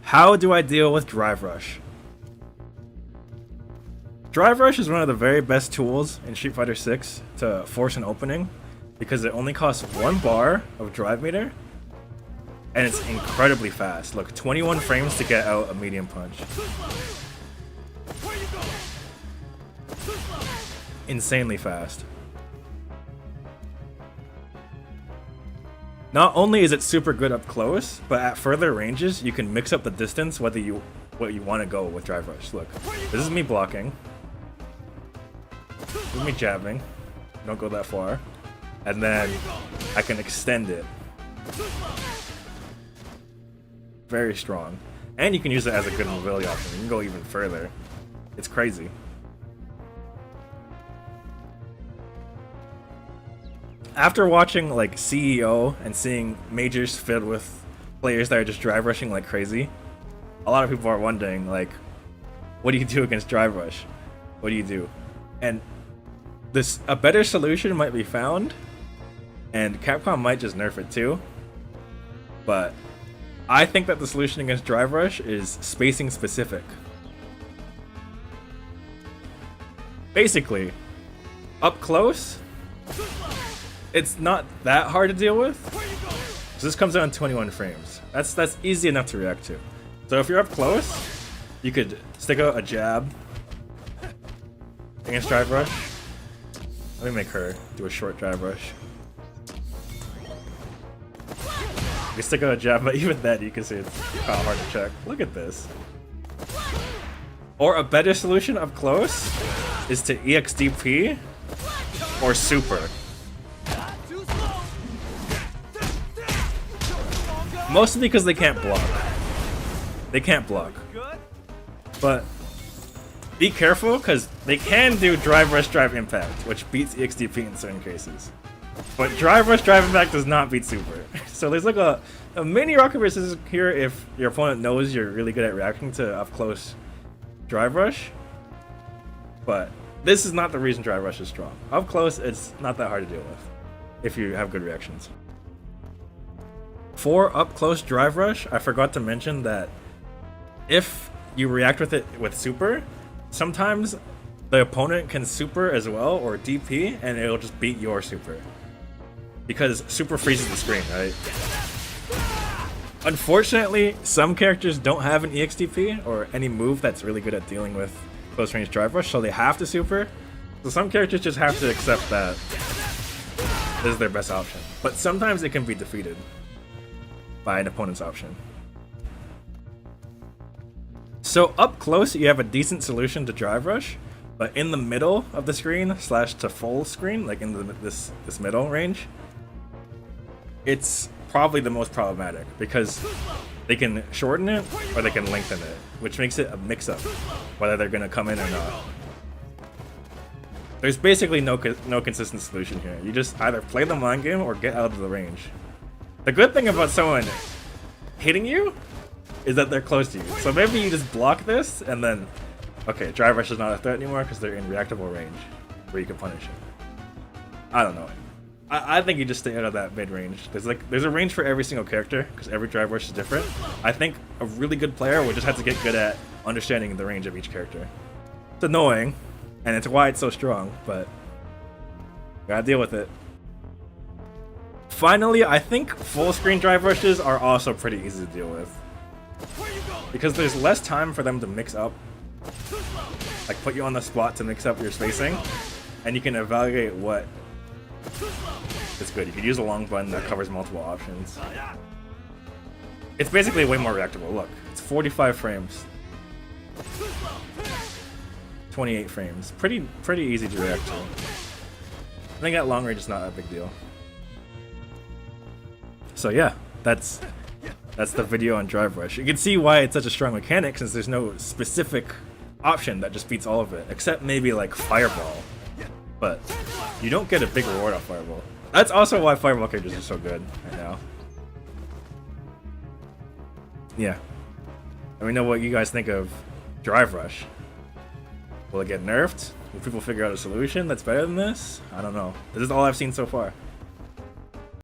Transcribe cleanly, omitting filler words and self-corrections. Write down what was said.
How do I deal with Drive Rush? Drive Rush is one of the very best tools in Street Fighter 6 to force an opening because it only costs 1 bar of drive meter and it's incredibly fast. Look, 21 frames to get out a medium punch. Insanely fast. Not only is it super good up close, but at further ranges you can mix up the distance what you want to go with Drive Rush. Look, this is me blocking. This is me jabbing. Don't go that far. And then I can extend it. Very strong. And you can use it as a good mobility option. You can go even further. It's crazy. After watching like CEO and seeing majors filled with players that are just drive rushing like crazy, a lot of people are wondering like, what do you do against Drive Rush? What do you do? And a better solution might be found, and Capcom might just nerf it too. But I think that the solution against Drive Rush is spacing specific. Basically, up close, it's not that hard to deal with. So this comes down to 21 frames. That's easy enough to react to. So if you're up close, you could stick out a jab against Drive Rush. Let me make her do a short Drive Rush. You can stick out a jab, but even then you can see it's kind of hard to check. Look at this. Or a better solution up close is to EXDP or super. Mostly because they can't block. They can't block. But be careful because they can do Drive Rush Drive Impact, which beats EXDP in certain cases. But Drive Rush Drive Impact does not beat Super. So there's like a mini rock paper scissors here if your opponent knows you're really good at reacting to up close Drive Rush. But this is not the reason Drive Rush is strong. Up close, it's not that hard to deal with if you have good reactions. For up close Drive Rush, I forgot to mention that if you react with it with Super, sometimes the opponent can Super as well or DP and it'll just beat your Super. Because Super freezes the screen, right? Unfortunately, some characters don't have an EXDP or any move that's really good at dealing with close range Drive Rush, so they have to Super. So some characters just have to accept that this is their best option. But sometimes it can be defeated by an opponent's option. So up close, you have a decent solution to Drive Rush, but in the middle of the screen slash to full screen, like in this middle range, it's probably the most problematic because they can shorten it or they can lengthen it, which makes it a mix-up whether they're gonna come in or not. There's basically no consistent solution here. You just either play the mind game or get out of the range. The good thing about someone hitting you is that they're close to you. So maybe you just block this and then, okay, Drive Rush is not a threat anymore because they're in reactable range where you can punish it. I don't know. I think you just stay out of that mid range. There's a range for every single character because every Drive Rush is different. I think a really good player would just have to get good at understanding the range of each character. It's annoying, and it's why it's so strong, but gotta deal with it. Finally, I think full screen Drive Rushes are also pretty easy to deal with. Because there's less time for them to mix up. Like put you on the spot to mix up your spacing. And you can evaluate what is good. You could use a long button that covers multiple options. It's basically way more reactable. Look, it's 45 frames. 28 frames. Pretty easy to react to. I think at long range is not a big deal. So yeah, that's the video on Drive Rush. You can see why it's such a strong mechanic since there's no specific option that just beats all of it, except maybe like Fireball. But you don't get a big reward off Fireball. That's also why Fireball characters are so good right now. Yeah. Let me know what you guys think of Drive Rush. Will it get nerfed? Will people figure out a solution that's better than this? I don't know. This is all I've seen so far.